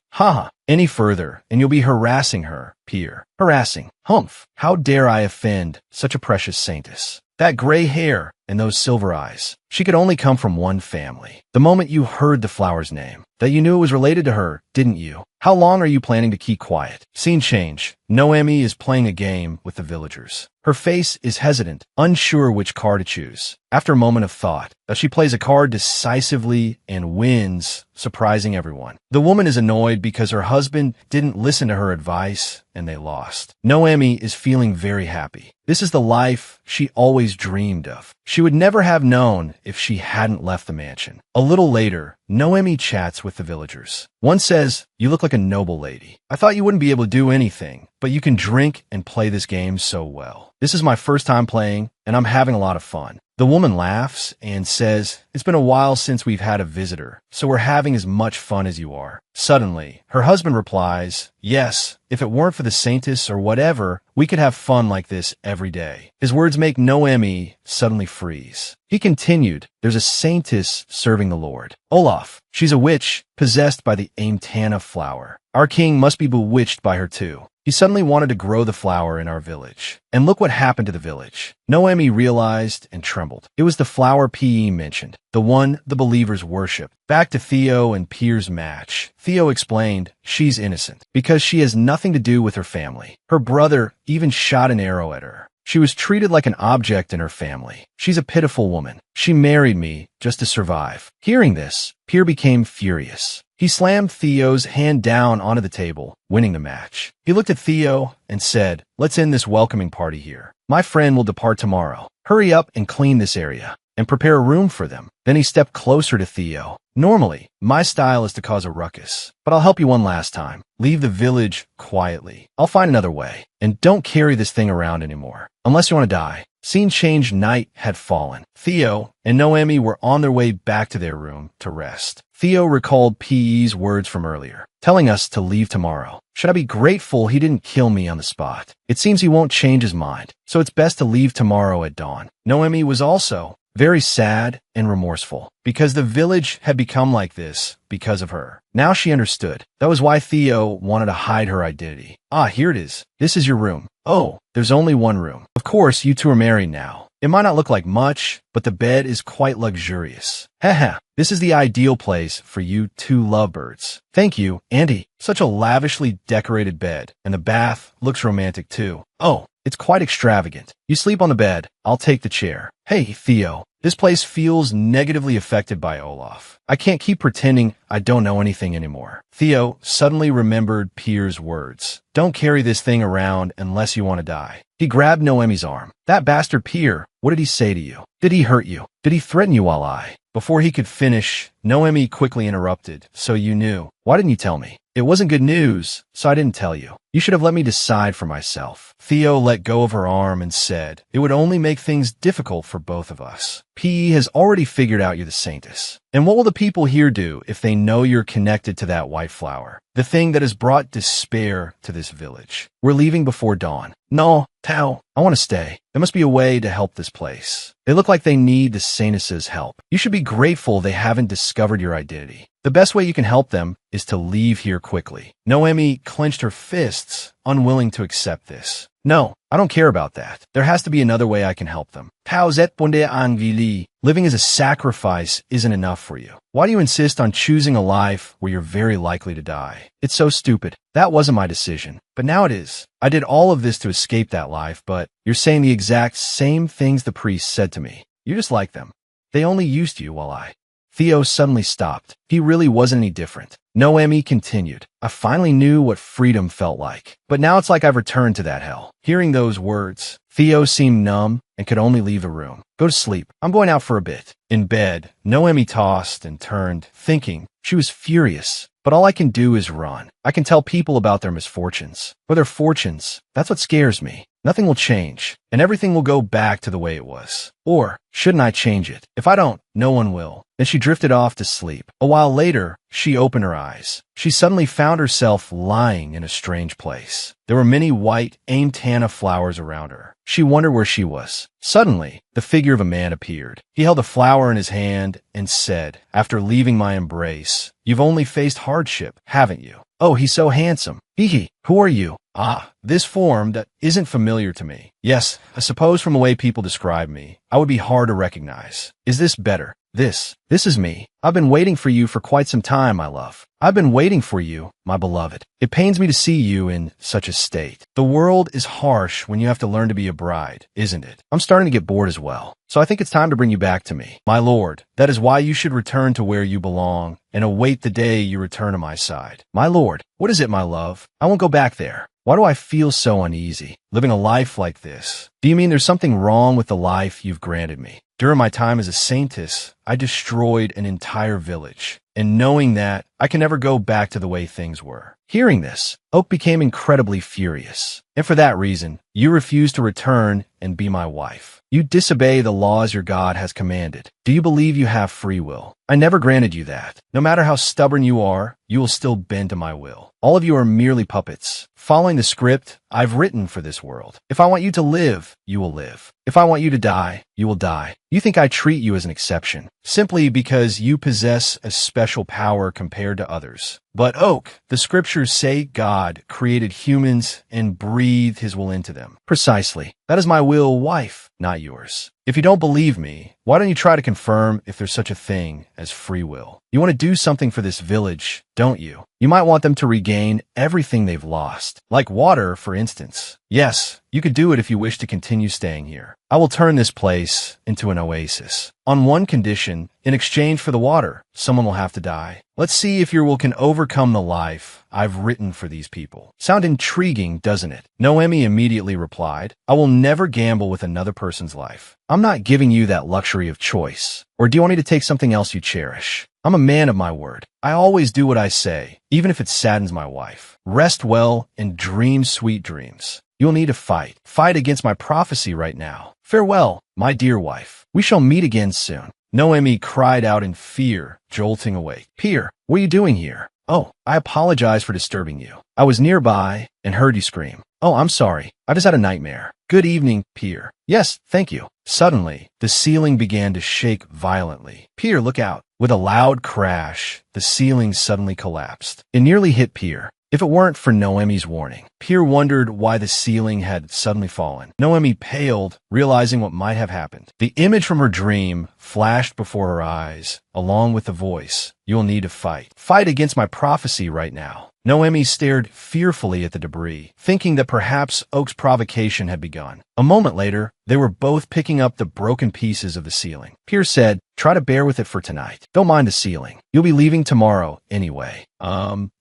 Any further, and you'll be harassing her, Pierre. Harassing. Humph. How dare I offend such a precious saintess? That gray hair and those silver eyes. She could only come from one family. The moment you heard the flower's name, that you knew it was related to her, didn't you? How long are you planning to keep quiet? Scene change. Noemi is playing a game with the villagers. Her face is hesitant, unsure which card to choose. After a moment of thought, she plays a card decisively and wins, surprising everyone. The woman is annoyed because her husband didn't listen to her advice and they lost. Noemi is feeling very happy. This is the life she always dreamed of. She would never have known if she hadn't left the mansion. A little later, Noemi chats with the villagers. One says, you look like a noble lady. I thought you wouldn't be able to do anything, but you can drink and play this game so well. This is my first time playing, and I'm having a lot of fun. The woman laughs and says, "It's been a while since we've had a visitor, so we're having as much fun as you are." Suddenly, her husband replies, "Yes, if it weren't for the saintess or whatever, we could have fun like this every day." His words make Noemi suddenly freeze. He continued, "There's a saintess serving the Lord. Olaf, she's a witch, possessed by the Amtana flower. Our king must be bewitched by her too. He suddenly wanted to grow the flower in our village. And look what happened to the village." Noemi realized and trembled. It was the flower P.E. mentioned, the one the believers worship. Back to Theo and Pierre's match. Theo explained, "She's innocent, because she has nothing to do with her family. Her brother even shot an arrow at her. She was treated like an object in her family. She's a pitiful woman. She married me just to survive." Hearing this, Pierre became furious. He slammed Theo's hand down onto the table, winning the match. He looked at Theo and said, "Let's end this welcoming party here. My friend will depart tomorrow. Hurry up and clean this area, and prepare a room for them." Then he stepped closer to Theo. "Normally, my style is to cause a ruckus, but I'll help you one last time. Leave the village quietly. I'll find another way. And don't carry this thing around anymore, unless you want to die." Scene changed. Night had fallen. Theo and Noemi were on their way back to their room to rest. Theo recalled P.E.'s words from earlier, telling us to leave tomorrow. Should I be grateful he didn't kill me on the spot? It seems he won't change his mind, so it's best to leave tomorrow at dawn. Noemi was also very sad and remorseful, because the village had become like this because of her. Now she understood. That was why Theo wanted to hide her identity. "Ah, here it is. This is your room." "Oh, there's only one room. Of course, you two are married now. It might not look like much, but the bed is quite luxurious. Haha, this is the ideal place for you two lovebirds." "Thank you, Auntie. Such a lavishly decorated bed, and the bath looks romantic too." "Oh, it's quite extravagant. You sleep on the bed. I'll take the chair." "Hey, Theo, this place feels negatively affected by Olaf. I can't keep pretending I don't know anything anymore." Theo suddenly remembered Pierre's words. "Don't carry this thing around unless you want to die." He grabbed Noemi's arm. "That bastard Pierre, what did he say to you? Did he hurt you? Did he threaten you while I—" Before he could finish, Noemi quickly interrupted. "So you knew. Why didn't you tell me?" "It wasn't good news, so I didn't tell you. You should have let me decide for myself." Theo let go of her arm and said, "It would only make things difficult for both of us. P.E. has already figured out you're the saintess. And what will the people here do if they know you're connected to that white flower? The thing that has brought despair to this village. We're leaving before dawn." "No, Tao, I want to stay. There must be a way to help this place. They look like they need the saintess's help. You should be grateful they haven't discovered your identity. The best way you can help them is to leave here quickly." Noemi clenched her fists, unwilling to accept this. "No, I don't care about that. There has to be another way I can help them. Tao zet bonde angvili. Living as a sacrifice isn't enough for you. Why do you insist on choosing a life where you're very likely to die? It's so stupid. That wasn't my decision, but now it is. I did all of this to escape that life, but you're saying the exact same things the priest said to me. You're just like them. They only used you while I—" Theo suddenly stopped. He really wasn't any different. Noemi continued, "I finally knew what freedom felt like. But now it's like I've returned to that hell." Hearing those words, Theo seemed numb and could only leave the room. "Go to sleep. I'm going out for a bit." In bed, Noemi tossed and turned, thinking. She was furious. "But all I can do is run. I can tell people about their misfortunes. Or their fortunes. That's what scares me. Nothing will change, and everything will go back to the way it was. Or shouldn't I change it? If I don't, no one will." Then she drifted off to sleep. A while later, she opened her eyes. She suddenly found herself lying in a strange place. There were many white Amtana flowers around her. She wondered where she was. Suddenly, the figure of a man appeared. He held a flower in his hand and said, "After leaving my embrace, you've only faced hardship, haven't you? Oh, he's so handsome. Hee, who are you?" "Ah, this form that isn't familiar to me. Yes, I suppose from the way people describe me, I would be hard to recognize. Is this better? This is me. I've been waiting for you for quite some time, my love. I've been waiting for you, my beloved. It pains me to see you in such a state. The world is harsh when you have to learn to be a bride, isn't it? I'm starting to get bored as well. So I think it's time to bring you back to me. My lord, that is why you should return to where you belong and await the day you return to my side." "My lord, what is it, my love? I won't go back there. Why do I feel so uneasy, living a life like this? Do you mean there's something wrong with the life you've granted me? During my time as a saintess, I destroyed an entire village, and knowing that, I can never go back to the way things were. Hearing this, Oak became incredibly furious. And for that reason, you refuse to return and be my wife. You disobey the laws your God has commanded. Do you believe you have free will? I never granted you that. No matter how stubborn you are, you will still bend to my will. All of you are merely puppets, following the script I've written for this world. If I want you to live, you will live. If I want you to die, you will die. You think I treat you as an exception, simply because you possess a special power compared to others. But Oak, the scriptures say God created humans and breathed his will into them. Precisely. That is my will, wife, not yours. If you don't believe me, why don't you try to confirm if there's such a thing as free will? You want to do something for this village, don't you? You might want them to regain everything they've lost, like water, for instance. Yes, you could do it if you wish to continue staying here. I will turn this place into an oasis. On one condition, in exchange for the water, someone will have to die. Let's see if your will can overcome the life I've written for these people. Sound intriguing, doesn't it? Noemi immediately replied, I will never gamble with another person's life. I'm not giving you that luxury of choice. Or do you want me to take something else you cherish? I'm a man of my word. I always do what I say, even if it saddens my wife. Rest well and dream sweet dreams. You'll need to fight. Fight against my prophecy right now. Farewell, my dear wife. We shall meet again soon. Noemi cried out in fear, jolting awake. Peer, what are you doing here? Oh, I apologize for disturbing you. I was nearby and heard you scream. Oh, I'm sorry. I just had a nightmare. Good evening, Peer. Yes, thank you. Suddenly, the ceiling began to shake violently. Peer, look out. With a loud crash, the ceiling suddenly collapsed. It nearly hit Peer. If it weren't for Noemi's warning, Peer wondered why the ceiling had suddenly fallen. Noemi paled, realizing what might have happened. The image from her dream flashed before her eyes, along with the voice. You'll need to fight. Fight against my prophecy right now. Noemi stared fearfully at the debris, thinking that perhaps Oak's provocation had begun. A moment later, they were both picking up the broken pieces of the ceiling. Peer said, try to bear with it for tonight. Don't mind the ceiling. You'll be leaving tomorrow anyway.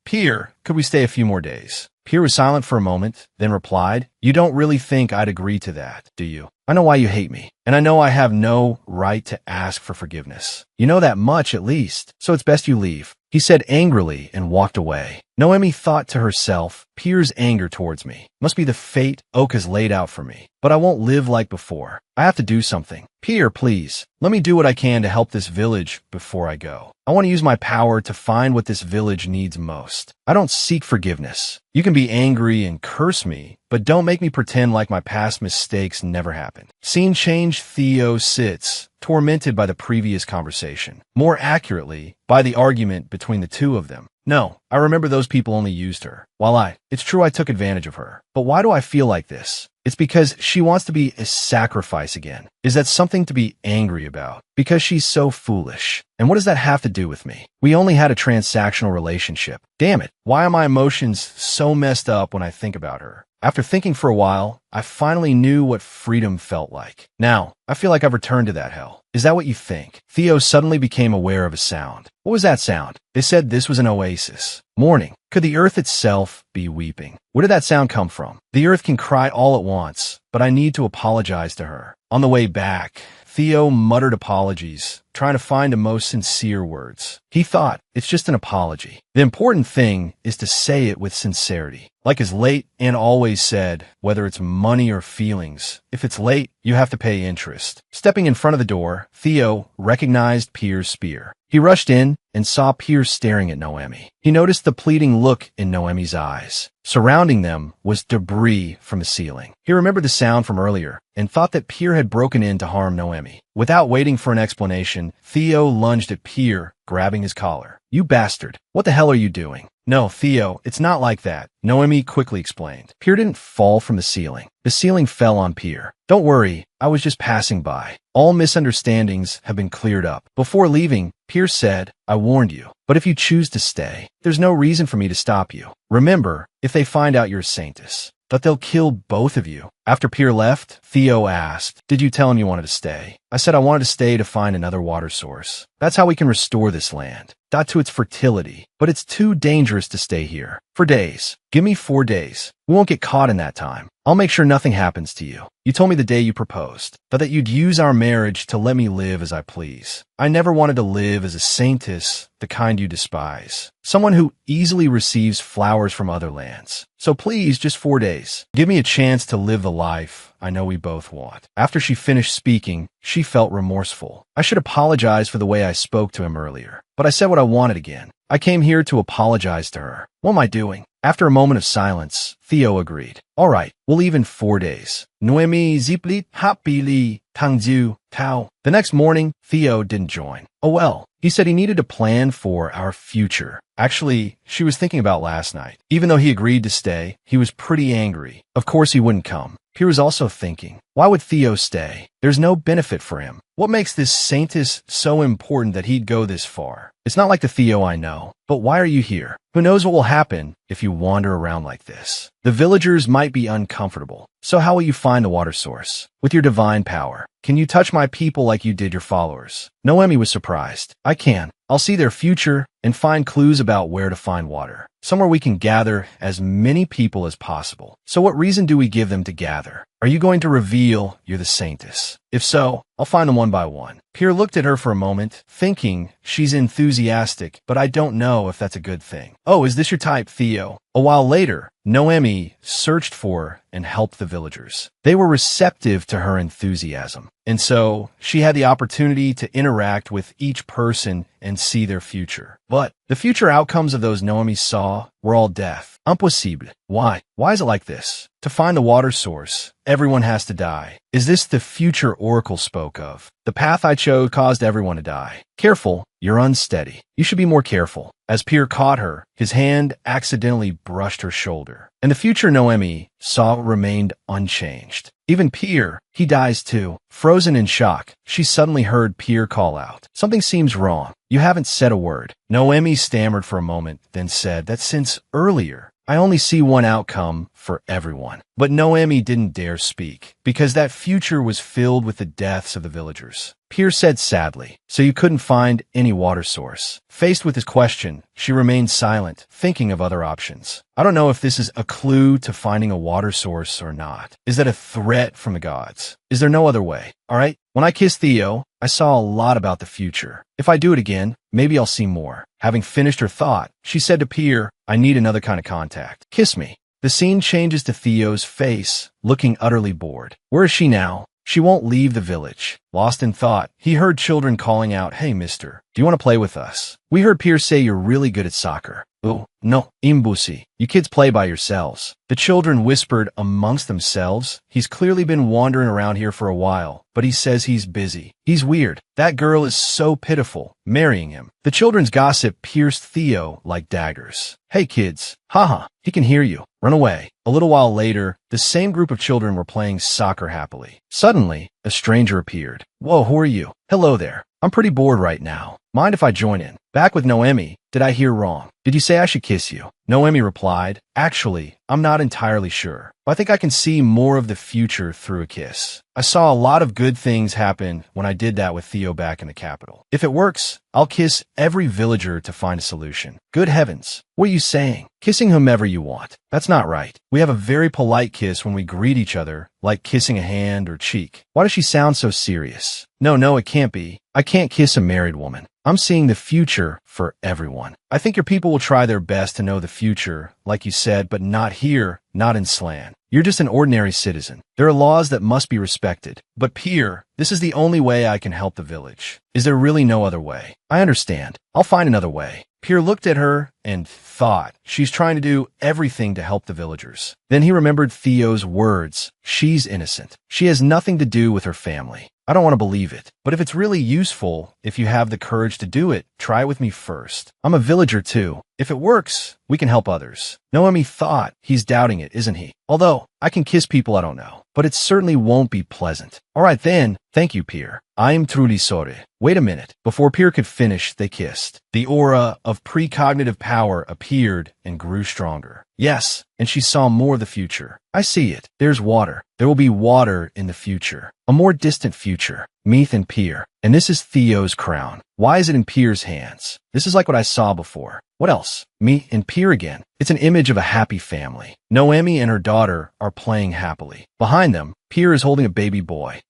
Peer, could we stay a few more days? Peer was silent for a moment, then replied, you don't really think I'd agree to that, do you? I know why you hate me, and I know I have no right to ask for forgiveness. You know that much, at least, so it's best you leave. He said angrily and walked away. Noemi thought to herself, Peer's anger towards me must be the fate Oak has laid out for me. But I won't live like before. I have to do something. Peer, please, let me do what I can to help this village before I go. I want to use my power to find what this village needs most. I don't seek forgiveness. You can be angry and curse me, but don't make me pretend like my past mistakes never happened. Scene change. Theo sits, tormented by the previous conversation. More accurately, by the argument between the two of them. No, I remember those people only used her. It's true I took advantage of her. But why do I feel like this? It's because she wants to be a sacrifice again. Is that something to be angry about? Because she's so foolish. And what does that have to do with me? We only had a transactional relationship. Damn it, why are my emotions so messed up when I think about her? After thinking for a while, I finally knew what freedom felt like. Now, I feel like I've returned to that hell. Is that what you think? Theo suddenly became aware of a sound. What was that sound? They said this was an oasis. Mourning. Could the earth itself be weeping? Where did that sound come from? The earth can cry all at once, but I need to apologize to her. On the way back, Theo muttered apologies, trying to find the most sincere words. He thought, it's just an apology. The important thing is to say it with sincerity. Like his late aunt always said, whether it's money or feelings, if it's late, you have to pay interest. Stepping in front of the door, Theo recognized Peer's spear. He rushed in and saw Peer staring at Noemi. He noticed the pleading look in Noemi's eyes. Surrounding them was debris from the ceiling. He remembered the sound from earlier and thought that Peer had broken in to harm Noemi. Without waiting for an explanation, Theo lunged at Peer, grabbing his collar. You bastard. What the hell are you doing? No, Theo, it's not like that, Noemi quickly explained. Peer didn't fall from the ceiling. The ceiling fell on Peer. Don't worry, I was just passing by. All misunderstandings have been cleared up. Before leaving, Peer said, I warned you. But if you choose to stay, there's no reason for me to stop you. Remember, if they find out you're a saintess, that they'll kill both of you. After Peer left, Theo asked, did you tell him you wanted to stay? I said I wanted to stay to find another water source. That's how we can restore this land. to its fertility, but it's too dangerous to stay here. For days. Give me 4 days. We won't get caught in that time. I'll make sure nothing happens to you. You told me the day you proposed, but that you'd use our marriage to let me live as I please. I never wanted to live as a saintess, the kind you despise. Someone who easily receives flowers from other lands. So please, just 4 days. Give me a chance to live the life I know we both want. After she finished speaking, she felt remorseful. I should apologize for the way I spoke to him earlier, but I said what I wanted again. I came here to apologize to her. What am I doing? After a moment of silence, Theo agreed. All right, we'll leave in 4 days. Noemi ziplit hapili tangju tau. The next morning, Theo didn't join. Oh well, he said he needed to plan for our future. Actually, she was thinking about last night. Even though he agreed to stay, he was pretty angry. Of course he wouldn't come. He was also thinking, why would Theo stay? There's no benefit for him. What makes this saintess so important that he'd go this far? It's not like the Theo I know. But why are you here? Who knows what will happen if you wander around like this? The villagers might be uncomfortable. So how will you find the water source? With your divine power. Can you touch my people like you did your followers? Noemi was surprised. I can. I'll see their future and find clues about where to find water. Somewhere we can gather as many people as possible. So what reason do we give them to gather? Are you going to reveal you're the saintess? If so, I'll find them one by one. Pierre looked at her for a moment, thinking she's enthusiastic, but I don't know if that's a good thing. Oh, is this your type, Theo? A while later, Noemi searched for and helped the villagers. They were receptive to her enthusiasm, and so she had the opportunity to interact with each person and see their future. But the future outcomes of those Noemi saw were all death. Impossible. Why? Why is it like this? To find the water source, everyone has to die. Is this the future Oracle spoke of? The path I chose caused everyone to die. Careful, you're unsteady. You should be more careful. As Pierre caught her, his hand accidentally brushed her shoulder. And the future Noemi saw remained unchanged. Even Pierre, he dies too. Frozen in shock, she suddenly heard Pierre call out. Something seems wrong. You haven't said a word. Noemi stammered for a moment, then said that since earlier, I only see one outcome for everyone. But Noemi didn't dare speak, because that future was filled with the deaths of the villagers. Pierre said sadly, so you couldn't find any water source. Faced with his question, she remained silent, thinking of other options. I don't know if this is a clue to finding a water source or not. Is that a threat from the gods? Is there no other way? All right, when I kissed Theo, I saw a lot about the future. If I do it again, maybe I'll see more. Having finished her thought, she said to Pierre, I need another kind of contact. Kiss me. The scene changes to Theo's face, looking utterly bored. Where is she now? She won't leave the village. Lost in thought, he heard children calling out, Hey, mister, do you want to play with us? We heard Pierre say you're really good at soccer. Oh, no, imbusi. You kids play by yourselves. The children whispered amongst themselves. He's clearly been wandering around here for a while, but he says he's busy. He's weird. That girl is so pitiful. Marrying him. The children's gossip pierced Theo like daggers. Hey, kids. Haha, he can hear you. Run away. A little while later, the same group of children were playing soccer happily. Suddenly, a stranger appeared. Whoa, who are you? Hello there. I'm pretty bored right now. Mind if I join in? Back with Noemi. Did I hear wrong? Did you say I should kiss you? Noemi replied, Actually, I'm not entirely sure. But I think I can see more of the future through a kiss. I saw a lot of good things happen when I did that with Theo back in the capital. If it works, I'll kiss every villager to find a solution. Good heavens. What are you saying? Kissing whomever you want. That's not right. We have a very polite kiss when we greet each other, like kissing a hand or cheek. Why does she sound so serious? No, it can't be. I can't kiss a married woman. I'm seeing the future for everyone. I think your people will try their best to know the future, like you said, but not here, not in Slan. You're just an ordinary citizen. There are laws that must be respected. But Pierre, this is the only way I can help the village. Is there really no other way? I understand. I'll find another way. Pierre looked at her and thought, she's trying to do everything to help the villagers. Then he remembered Theo's words. She's innocent. She has nothing to do with her family. I don't want to believe it. But if it's really useful, if you have the courage to do it, try it with me first. I'm a villager too. If it works, we can help others. Noemi thought he's doubting it, isn't he? Although, I can kiss people I don't know. But it certainly won't be pleasant. All right then, thank you, Pierre. I am truly sorry. Wait a minute. Before Pierre could finish, they kissed. The aura of precognitive power appeared and grew stronger. Yes, and she saw more of the future. I see it. There's water. There will be water in the future. A more distant future. Meath and Pierre. And this is Theo's crown. Why is it in Pierre's hands? This is like what I saw before. What else? Me and Pierre again. It's an image of a happy family. Noemi and her daughter are playing happily. Behind them, Pierre is holding a baby boy.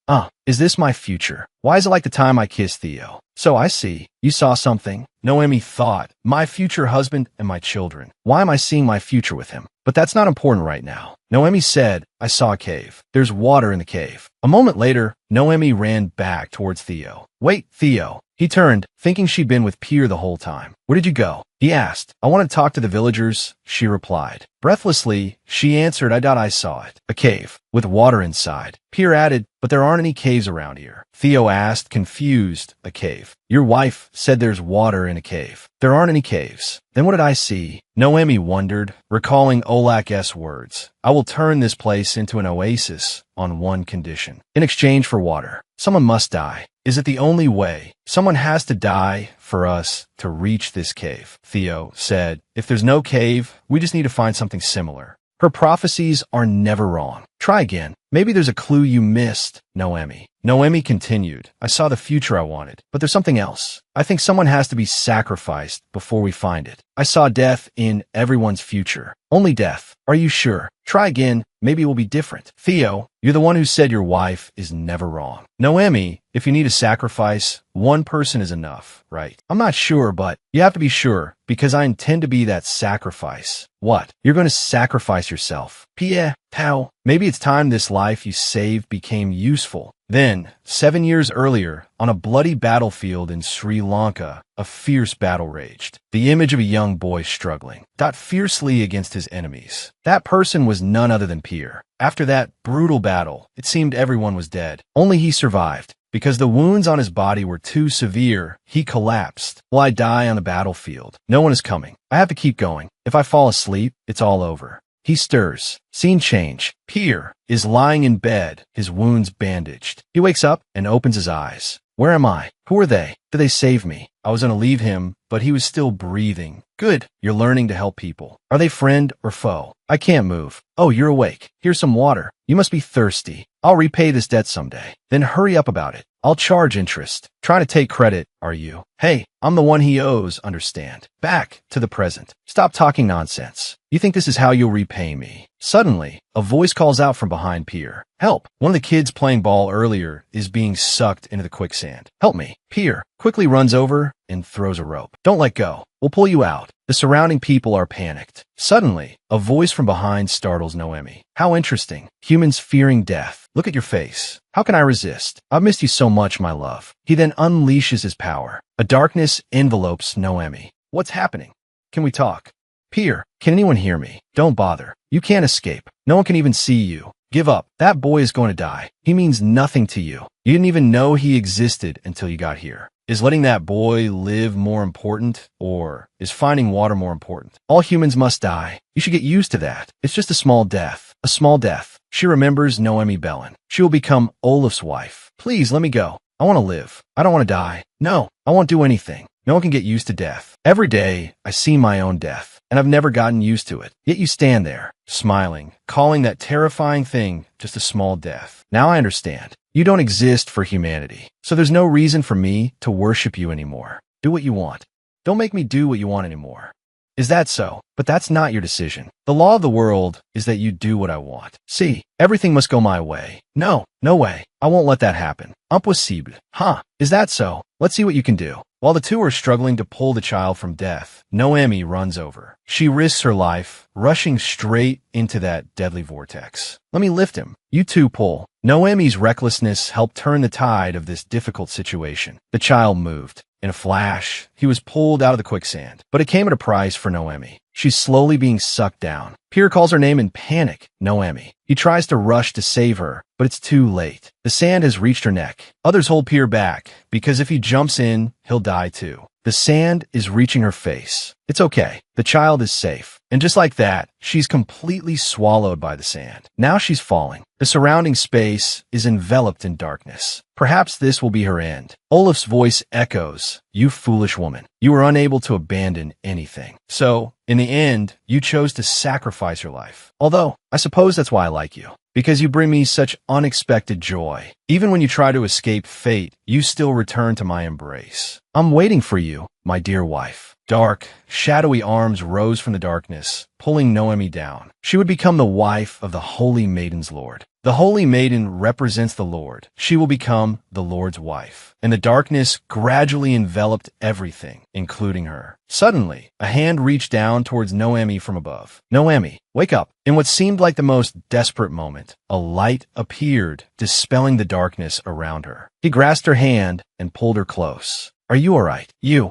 Is this my future? Why is it like the time I kissed Theo? So I see. You saw something? Noemi thought, my future husband and my children. Why am I seeing my future with him? But that's not important right now. Noemi said, I saw a cave. There's water in the cave. A moment later, Noemi ran back towards Theo. Wait, Theo. He turned, thinking she'd been with Pierre the whole time. Where did you go? He asked. I want to talk to the villagers, she replied. Breathlessly, she answered, I saw it. A cave, with water inside. Pierre added, but there aren't any caves around here. Theo asked, confused, a cave. Your wife said there's water in a cave. There aren't any caves. Then what did I see? Noemi wondered, recalling Olak's words. I will turn this place into an oasis on one condition. In exchange for water, someone must die. Is it the only way? Someone has to die for us to reach this cave, Theo said. If there's no cave, we just need to find something similar. Her prophecies are never wrong. Try again. Maybe there's a clue you missed, Noemi. Noemi continued. I saw the future I wanted, but there's something else. I think someone has to be sacrificed before we find it. I saw death in everyone's future. Only death. Are you sure? Try again. Maybe it will be different. Theo, you're the one who said your wife is never wrong. Noemi, if you need a sacrifice, one person is enough, right? I'm not sure, but you have to be sure, because I intend to be that sacrifice. What? You're going to sacrifice yourself. Pierre, Tao, maybe it's time this life you saved became useful. Then, 7 years earlier, on a bloody battlefield in Sri Lanka, a fierce battle raged. The image of a young boy struggling, fought fiercely against his enemies. That person was none other than Pierre. After that brutal battle, it seemed everyone was dead. Only he survived. Because the wounds on his body were too severe, he collapsed. Will I die on the battlefield? No one is coming. I have to keep going. If I fall asleep, it's all over. He stirs. Scene change. Pierre is lying in bed, his wounds bandaged. He wakes up and opens his eyes. Where am I? Who are they? Did they save me? I was going to leave him, but he was still breathing. Good. You're learning to help people. Are they friend or foe? I can't move. Oh, you're awake. Here's some water. You must be thirsty. I'll repay this debt someday. Then hurry up about it. I'll charge interest. Trying to take credit, are you? Hey, I'm the one he owes, understand? Back to the present. Stop talking nonsense. You think this is how you'll repay me? Suddenly, a voice calls out from behind Pierre. Help! One of the kids playing ball earlier is being sucked into the quicksand. Help me! Pierre quickly runs over and throws a rope. Don't let go. We'll pull you out. The surrounding people are panicked. Suddenly, a voice from behind startles Noemi. How interesting. Humans fearing death. Look at your face. How can I resist? I've missed you so much, my love. He then unleashes his power. A darkness envelopes Noemi. What's happening? Can we talk? Pierre, can anyone hear me? Don't bother. You can't escape. No one can even see you. Give up. That boy is going to die. He means nothing to you. You didn't even know he existed until you got here. Is letting that boy live more important, or is finding water more important? All humans must die. You should get used to that. It's just a small death. A small death. She remembers Noemi Bellin. She will become Olaf's wife. Please let me go. I want to live. I don't want to die. No, I won't do anything. No one can get used to death. Every day, I see my own death, and I've never gotten used to it. Yet you stand there, smiling, calling that terrifying thing just a small death. Now I understand. You don't exist for humanity, so there's no reason for me to worship you anymore. Do what you want. Don't make me do what you want anymore. Is that so? But that's not your decision. The law of the world is that you do what I want. See, everything must go my way. No, no way. I won't let that happen. Impossible. Huh, is that so? Let's see what you can do. While the two are struggling to pull the child from death, Noemi runs over. She risks her life, rushing straight into that deadly vortex. Let me lift him. You two pull. Noemi's recklessness helped turn the tide of this difficult situation. The child moved. In a flash, he was pulled out of the quicksand, but it came at a price for Noemi. She's slowly being sucked down. Pierre calls her name in panic, Noemi. He tries to rush to save her, but it's too late. The sand has reached her neck. Others hold Pierre back, because if he jumps in, he'll die too. The sand is reaching her face. It's okay. The child is safe. And just like that, she's completely swallowed by the sand. Now she's falling. The surrounding space is enveloped in darkness. Perhaps this will be her end. Olaf's voice echoes, "You foolish woman. You were unable to abandon anything. So, in the end, you chose to sacrifice your life. Although, I suppose that's why I like you. Because you bring me such unexpected joy. Even when you try to escape fate, you still return to my embrace. I'm waiting for you, my dear wife." Dark, shadowy arms rose from the darkness, pulling Noemi down. She would become the wife of the Holy Maiden's Lord. The Holy Maiden represents the Lord. She will become the Lord's wife. And the darkness gradually enveloped everything, including her. Suddenly, a hand reached down towards Noemi from above. "Noemi, wake up." In what seemed like the most desperate moment, a light appeared, dispelling the darkness around her. He grasped her hand and pulled her close. "Are you all right? You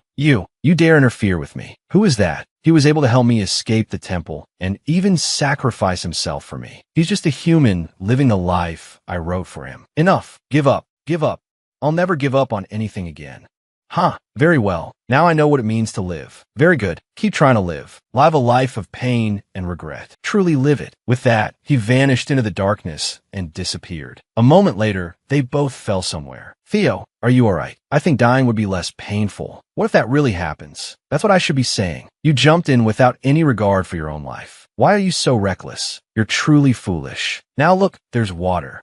dare interfere with me. Who is that?" He was able to help me escape the temple and even sacrifice himself for me. He's just a human living the life I wrote for him. Enough. Give up. Give up. I'll never give up on anything again. Huh. Very well. Now I know what it means to live. Very good. Keep trying to live. Live a life of pain and regret. Truly live it. With that, he vanished into the darkness and disappeared. A moment later, they both fell somewhere. "Theo, are you all right? I think dying would be less painful. What if that really happens? That's what I should be saying. You jumped in without any regard for your own life. Why are you so reckless? You're truly foolish. Now look, there's water.